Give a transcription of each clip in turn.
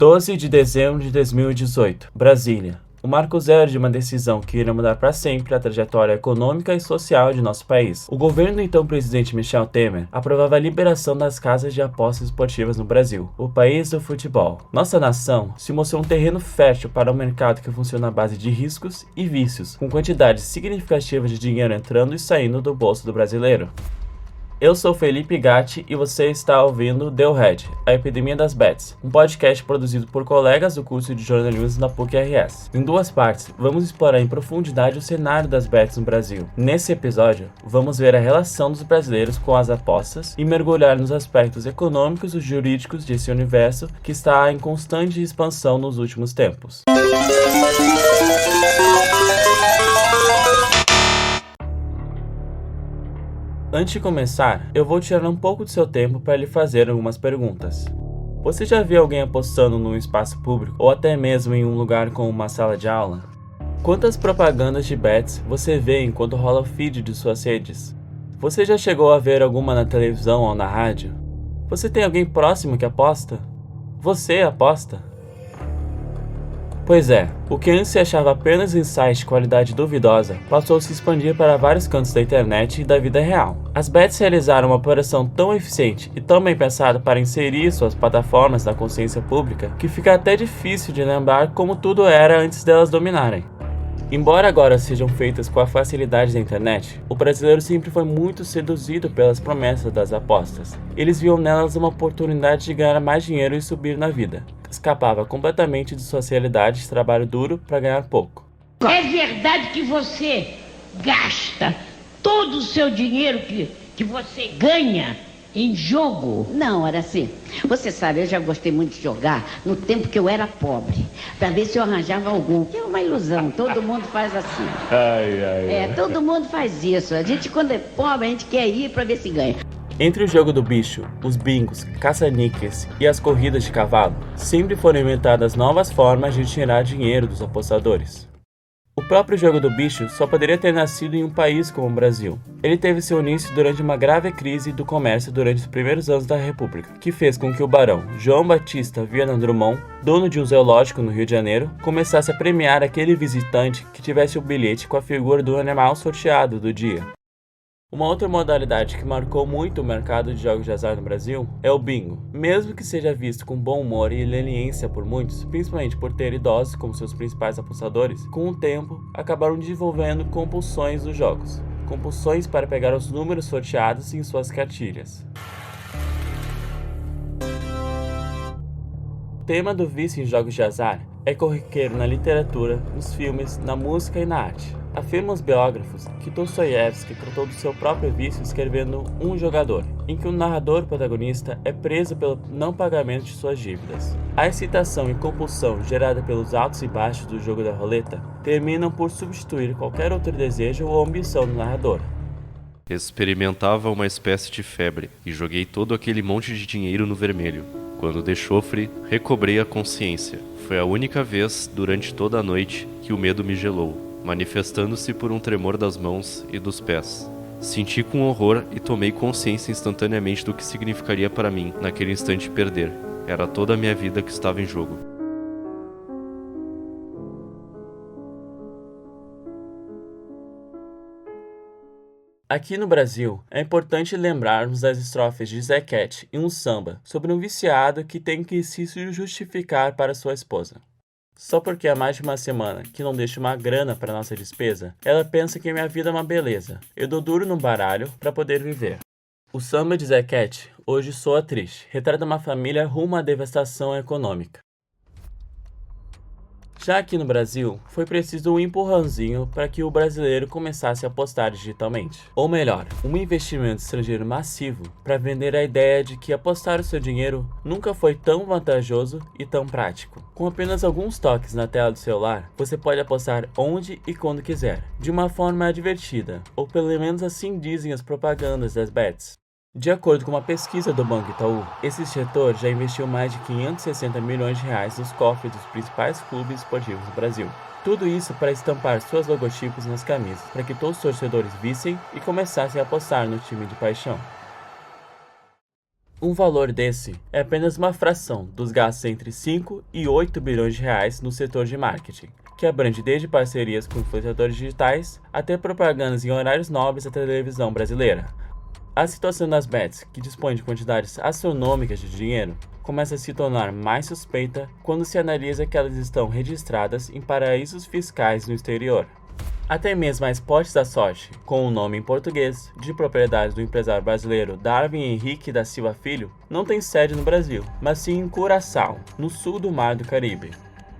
12 de dezembro de 2018, Brasília. O marco zero de uma decisão que irá mudar para sempre a trajetória econômica e social de nosso país. O governo do então presidente Michel Temer aprovava a liberação das casas de apostas esportivas no Brasil, o país do futebol. Nossa nação se mostrou um terreno fértil para um mercado que funciona à base de riscos e vícios, com quantidades significativas de dinheiro entrando e saindo do bolso do brasileiro. Eu sou Felipe Gatti e você está ouvindo Deu Red, a Epidemia das Bets, um podcast produzido por colegas do curso de jornalismo da PUC-RS. Em duas partes, vamos explorar em profundidade o cenário das bets no Brasil. Nesse episódio, vamos ver a relação dos brasileiros com as apostas e mergulhar nos aspectos econômicos e jurídicos desse universo que está em constante expansão nos últimos tempos. Antes de começar, eu vou tirar um pouco do seu tempo para lhe fazer algumas perguntas. Você já viu alguém apostando num espaço público ou até mesmo em um lugar como uma sala de aula? Quantas propagandas de bets você vê enquanto rola o feed de suas redes? Você já chegou a ver alguma na televisão ou na rádio? Você tem alguém próximo que aposta? Você aposta? Pois é, o que antes se achava apenas um site de qualidade duvidosa passou a se expandir para vários cantos da internet e da vida real. As bets realizaram uma operação tão eficiente e tão bem pensada para inserir suas plataformas na consciência pública que fica até difícil de lembrar como tudo era antes delas dominarem. Embora agora sejam feitas com a facilidade da internet, o brasileiro sempre foi muito seduzido pelas promessas das apostas. Eles viam nelas uma oportunidade de ganhar mais dinheiro e subir na vida. Escapava completamente de suas realidades de trabalho duro para ganhar pouco. É verdade que você gasta todo o seu dinheiro que você ganha em jogo? Não, Araci. Você sabe, eu já gostei muito de jogar no tempo que eu era pobre, para ver se eu arranjava algum. Que é uma ilusão, todo mundo faz assim. Todo mundo faz isso. A gente, quando é pobre, a gente quer ir para ver se ganha. Entre o jogo do bicho, os bingos, caça-níqueis e as corridas de cavalo, sempre foram inventadas novas formas de tirar dinheiro dos apostadores. O próprio jogo do bicho só poderia ter nascido em um país como o Brasil. Ele teve seu início durante uma grave crise do comércio durante os primeiros anos da República, que fez com que o barão João Batista Viana Drummond, dono de um zoológico no Rio de Janeiro, começasse a premiar aquele visitante que tivesse o bilhete com a figura do animal sorteado do dia. Uma outra modalidade que marcou muito o mercado de jogos de azar no Brasil é o bingo. Mesmo que seja visto com bom humor e leniência por muitos, principalmente por ter idosos como seus principais apostadores, com o tempo acabaram desenvolvendo compulsões dos jogos. Compulsões para pegar os números sorteados em suas cartilhas. O tema do vício em jogos de azar é corriqueiro na literatura, nos filmes, na música e na arte. Afirmam os biógrafos que Dostoiévski tratou do seu próprio vício escrevendo Um Jogador, em que o narrador protagonista é preso pelo não pagamento de suas dívidas. A excitação e compulsão gerada pelos altos e baixos do jogo da roleta terminam por substituir qualquer outro desejo ou ambição do narrador. Experimentava uma espécie de febre e joguei todo aquele monte de dinheiro no vermelho. Quando de chofre, recobrei a consciência. Foi a única vez, durante toda a noite, que o medo me gelou, manifestando-se por um tremor das mãos e dos pés. Senti com horror e tomei consciência instantaneamente do que significaria para mim, naquele instante, perder. Era toda a minha vida que estava em jogo. Aqui no Brasil, é importante lembrarmos das estrofes de Zequete em um samba sobre um viciado que tem que se justificar para sua esposa. Só porque há mais de uma semana que não deixo uma grana para nossa despesa, ela pensa que minha vida é uma beleza. Eu dou duro no baralho para poder viver. O samba de Zequete hoje soa triste, retrata uma família rumo à devastação econômica. Já aqui no Brasil, foi preciso um empurrãozinho para que o brasileiro começasse a apostar digitalmente. Ou melhor, um investimento estrangeiro massivo para vender a ideia de que apostar o seu dinheiro nunca foi tão vantajoso e tão prático. Com apenas alguns toques na tela do celular, você pode apostar onde e quando quiser, de uma forma divertida, ou pelo menos assim dizem as propagandas das bets. De acordo com uma pesquisa do Banco Itaú, esse setor já investiu mais de 560 milhões de reais nos cofres dos principais clubes esportivos do Brasil. Tudo isso para estampar seus logotipos nas camisas, para que todos os torcedores vissem e começassem a apostar no time de paixão. Um valor desse é apenas uma fração dos gastos entre 5 e 8 bilhões de reais no setor de marketing, que abrange desde parcerias com influenciadores digitais até propagandas em horários nobres da televisão brasileira. A situação das bets, que dispõe de quantidades astronômicas de dinheiro, começa a se tornar mais suspeita quando se analisa que elas estão registradas em paraísos fiscais no exterior. Até mesmo a Esportes da Sorte, com o nome em português, de propriedade do empresário brasileiro Darwin Henrique da Silva Filho, não tem sede no Brasil, mas sim em Curaçao, no sul do Mar do Caribe.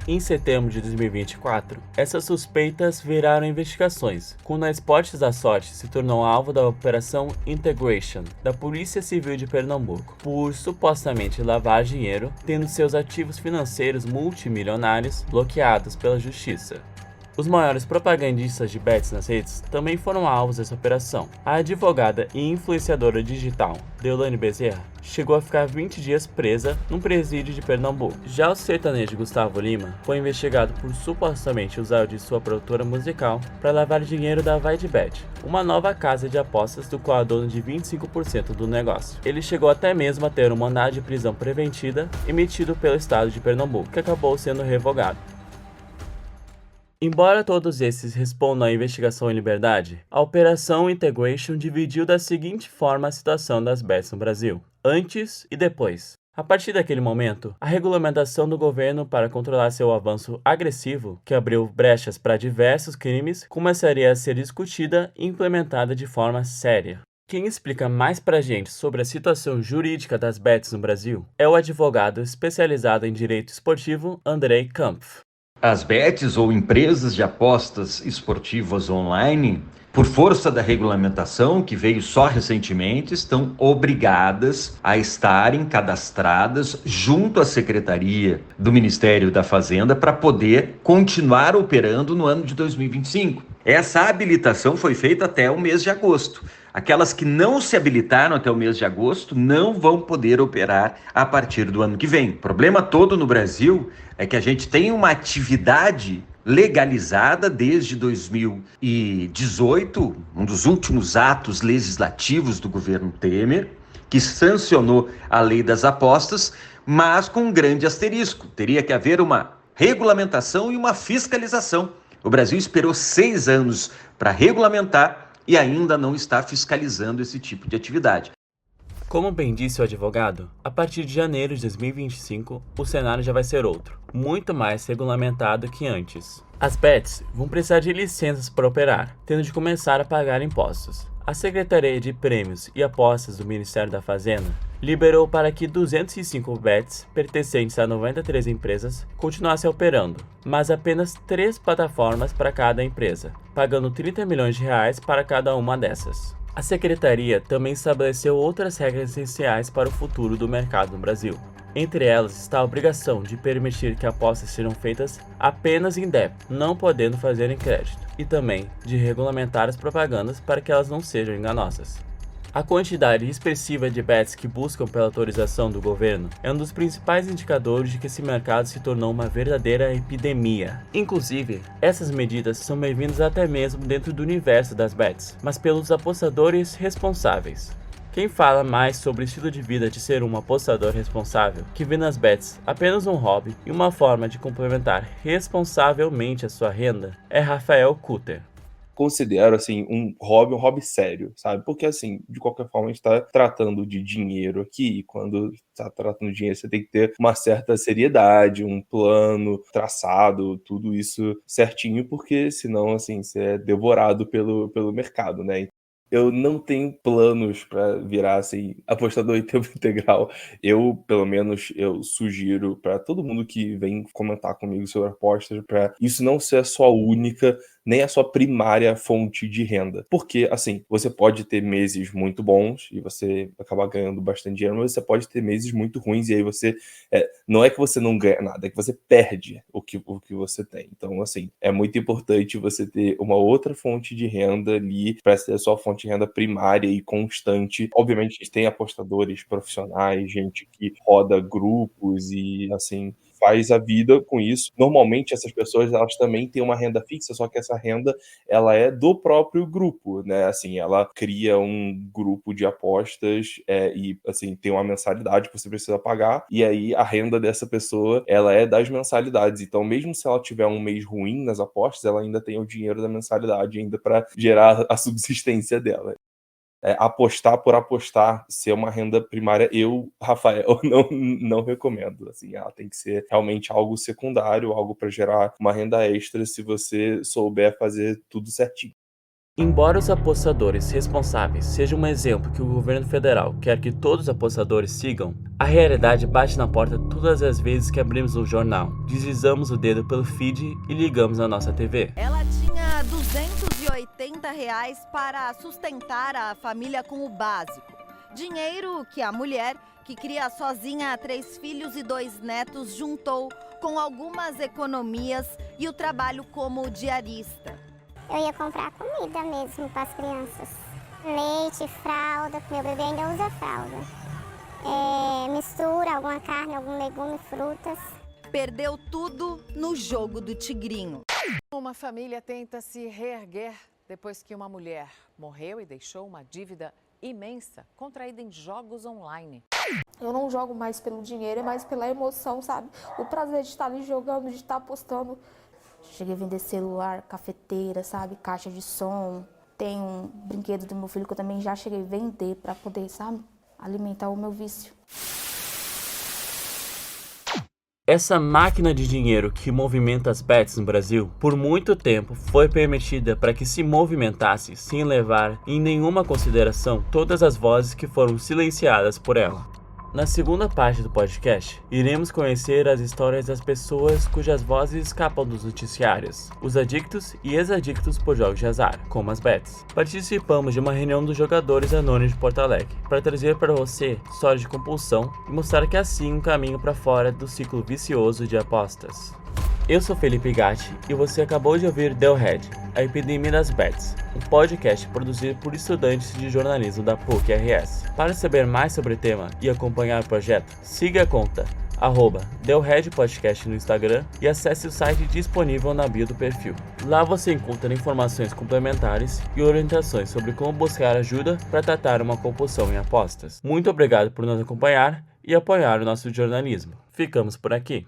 Em setembro de 2024, essas suspeitas viraram investigações, quando a Esportes da Sorte se tornou alvo da Operação Integration da Polícia Civil de Pernambuco, por supostamente lavar dinheiro, tendo seus ativos financeiros multimilionários bloqueados pela Justiça. Os maiores propagandistas de bets nas redes também foram alvos dessa operação. A advogada e influenciadora digital Deolane Bezerra chegou a ficar 20 dias presa num presídio de Pernambuco. Já o sertanejo Gustavo Lima foi investigado por supostamente usar de sua produtora musical para lavar dinheiro da Vai de Bet, uma nova casa de apostas do qual é dono de 25% do negócio. Ele chegou até mesmo a ter um mandado de prisão preventiva emitido pelo estado de Pernambuco, que acabou sendo revogado. Embora todos esses respondam à investigação em liberdade, a Operação Integration dividiu da seguinte forma a situação das bets no Brasil, antes e depois. A partir daquele momento, a regulamentação do governo para controlar seu avanço agressivo, que abriu brechas para diversos crimes, começaria a ser discutida e implementada de forma séria. Quem explica mais pra gente sobre a situação jurídica das bets no Brasil é o advogado especializado em direito esportivo Andrei Kampf. As bets ou empresas de apostas esportivas online, por força da regulamentação que veio só recentemente, estão obrigadas a estarem cadastradas junto à Secretaria do Ministério da Fazenda para poder continuar operando no ano de 2025. Essa habilitação foi feita até o mês de agosto. Aquelas que não se habilitaram até o mês de agosto não vão poder operar a partir do ano que vem. O problema todo no Brasil é que a gente tem uma atividade legalizada desde 2018, um dos últimos atos legislativos do governo Temer, que sancionou a lei das apostas, mas com um grande asterisco. Teria que haver uma regulamentação e uma fiscalização. O Brasil esperou 6 anos para regulamentar e ainda não está fiscalizando esse tipo de atividade. Como bem disse o advogado, a partir de janeiro de 2025, o cenário já vai ser outro, muito mais regulamentado que antes. As bets vão precisar de licenças para operar, tendo de começar a pagar impostos. A Secretaria de Prêmios e Apostas do Ministério da Fazenda liberou para que 205 bets pertencentes a 93 empresas continuassem operando, mas apenas 3 plataformas para cada empresa, pagando 30 milhões de reais para cada uma dessas. A Secretaria também estabeleceu outras regras essenciais para o futuro do mercado no Brasil. Entre elas está a obrigação de permitir que apostas sejam feitas apenas em débito, não podendo fazer em crédito, e também de regulamentar as propagandas para que elas não sejam enganosas. A quantidade expressiva de bets que buscam pela autorização do governo é um dos principais indicadores de que esse mercado se tornou uma verdadeira epidemia. Inclusive, essas medidas são bem-vindas até mesmo dentro do universo das bets, mas pelos apostadores responsáveis. Quem fala mais sobre o estilo de vida de ser um apostador responsável, que vê nas bets apenas um hobby e uma forma de complementar responsavelmente a sua renda, é Rafael Kutter. Considero, assim, um hobby sério, sabe? Porque, assim, de qualquer forma, a gente tá tratando de dinheiro aqui, e quando tá tratando de dinheiro, você tem que ter uma certa seriedade, um plano traçado, tudo isso certinho, porque senão, assim, você é devorado pelo mercado, né? Eu não tenho planos para virar, assim, apostador em tempo integral. Eu, pelo menos, eu sugiro para todo mundo que vem comentar comigo sobre apostas, para isso não ser a sua única, nem a sua primária fonte de renda. Porque, assim, você pode ter meses muito bons e você acabar ganhando bastante dinheiro, mas você pode ter meses muito ruins e aí você... não é que você não ganha nada, é que você perde o que você tem. Então, assim, é muito importante você ter uma outra fonte de renda ali para ser a sua fonte de renda primária e constante. Obviamente, a gente tem apostadores profissionais, gente que roda grupos e, assim, faz a vida com isso. Normalmente essas pessoas, elas também têm uma renda fixa, só que essa renda, ela é do próprio grupo, né? Assim, ela cria um grupo de apostas e, assim, tem uma mensalidade que você precisa pagar, e aí a renda dessa pessoa, ela é das mensalidades. Então, mesmo se ela tiver um mês ruim nas apostas, ela ainda tem o dinheiro da mensalidade ainda para gerar a subsistência dela. Apostar por apostar, ser uma renda primária, eu, Rafael, não recomendo. Assim, ela tem que ser realmente algo secundário, algo para gerar uma renda extra, se você souber fazer tudo certinho. Embora os apostadores responsáveis sejam um exemplo que o governo federal quer que todos os apostadores sigam, a realidade bate na porta todas as vezes que abrimos o jornal, deslizamos o dedo pelo feed e ligamos a nossa TV. Ela tinha R$280 para sustentar a família com o básico. Dinheiro que a mulher, que cria sozinha 3 filhos e 2 netos, juntou com algumas economias e o trabalho como diarista. Eu ia comprar comida mesmo para as crianças. Leite, fralda, meu bebê ainda usa fralda. Mistura alguma carne, algum legume, frutas. Perdeu tudo no jogo do tigrinho. Uma família tenta se reerguer depois que uma mulher morreu e deixou uma dívida imensa contraída em jogos online. Eu não jogo mais pelo dinheiro, é mais pela emoção, sabe? O prazer de estar ali jogando, de estar apostando. Cheguei a vender celular, cafeteira, sabe? Caixa de som. Tem um brinquedo do meu filho que eu também já cheguei a vender para poder, sabe? Alimentar o meu vício. Essa máquina de dinheiro que movimenta as bets no Brasil, por muito tempo foi permitida para que se movimentasse sem levar em nenhuma consideração todas as vozes que foram silenciadas por ela. Na segunda parte do podcast, iremos conhecer as histórias das pessoas cujas vozes escapam dos noticiários, os adictos e ex-adictos por jogos de azar, como as bets. Participamos de uma reunião dos jogadores anônimos de Porto Alegre, para trazer para você histórias de compulsão e mostrar que é assim um caminho para fora do ciclo vicioso de apostas. Eu sou Felipe Gatti e você acabou de ouvir The Head, a epidemia das bets, um podcast produzido por estudantes de jornalismo da PUC-RS. Para saber mais sobre o tema e acompanhar o projeto, siga a conta @TheHeadPodcast no Instagram e acesse o site disponível na bio do perfil. Lá você encontra informações complementares e orientações sobre como buscar ajuda para tratar uma compulsão em apostas. Muito obrigado por nos acompanhar e apoiar o nosso jornalismo. Ficamos por aqui.